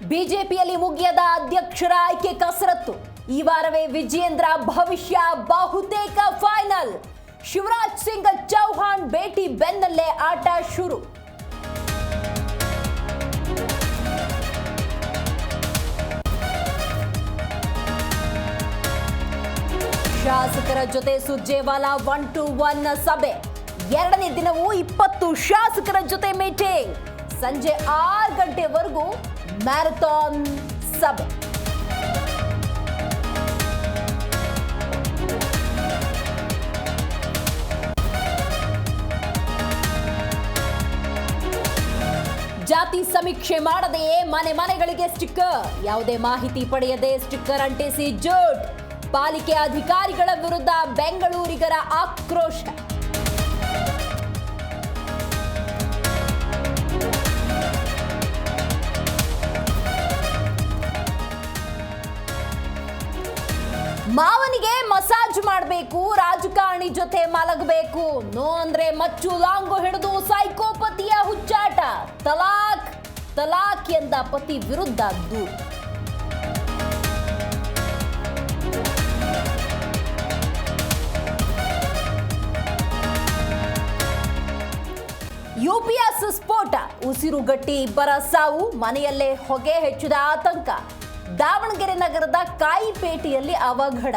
ಬಿಜೆಪಿಯಲ್ಲಿ ಮುಗಿಯದ ಅಧ್ಯಕ್ಷರ ಆಯ್ಕೆ ಕಸರತ್ತು. ಈ ವಾರವೇ ವಿಜಯೇಂದ್ರ ಭವಿಷ್ಯ ಬಹುತೇಕ ಫೈನಲ್. ಶಿವರಾಜ್ ಸಿಂಗ್ ಚೌಹಾಣ್ ಭೇಟಿ ಬೆನ್ನಲ್ಲೇ ಆಟ ಶುರು. ಶಾಸಕರ ಜೊತೆ ಸುರ್ಜೇವಾಲಾ 1-to-1 ಸಭೆ. ಎರಡನೇ ದಿನವೂ 20 ಶಾಸಕರ ಜೊತೆ ಮೀಟಿಂಗ್. ಸಂಜೆ 6 ಗಂಟೆವರೆಗೂ ಮ್ಯಾರಥಾನ್ ಸಭೆ. ಜಾತಿ ಸಮೀಕ್ಷೆ ಮಾಡದೆಯೇ ಮನೆಗಳಿಗೆ ಸ್ಟಿಕ್ಕರ್. ಯಾವುದೇ ಮಾಹಿತಿ ಪಡೆಯದೆ ಸ್ಟಿಕ್ಕರ್ ಅಂಟಿಸಿ ಜೋಡ್. ಪಾಲಿಕೆ ಅಧಿಕಾರಿಗಳ ವಿರುದ್ಧ ಬೆಂಗಳೂರಿಗರ ಆಕ್ರೋಶ. ಮಾವನಿಗೆ ಮಸಾಜ್ ಮಾಡಬೇಕು, ರಾಜಕಾರಣಿ ಜೊತೆ ಮಲಗಬೇಕು, ನೋ ಅಂದ್ರೆ ಮಚ್ಚು ಲಾಂಗು ಹಿಡಿದು ಸೈಕೋಪತಿಯ ಹುಚ್ಚಾಟ. ತಲಾಕ್ ಎಂದ ಪತಿ ವಿರುದ್ಧ ದೂರು. ಯುಪಿಎಸ್ ಸ್ಫೋಟ, ಉಸಿರುಗಟ್ಟಿ ಇಬ್ಬರ ಸಾವು, ಮನೆಯಲ್ಲೇ ಹೊಗೆ ಹೆಚ್ಚಿದ ಆತಂಕ. ದಾವಣಗೆರೆ ನಗರದ ಕಾಯಿಪೇಟೆಯಲ್ಲಿ ಅವಘಡ.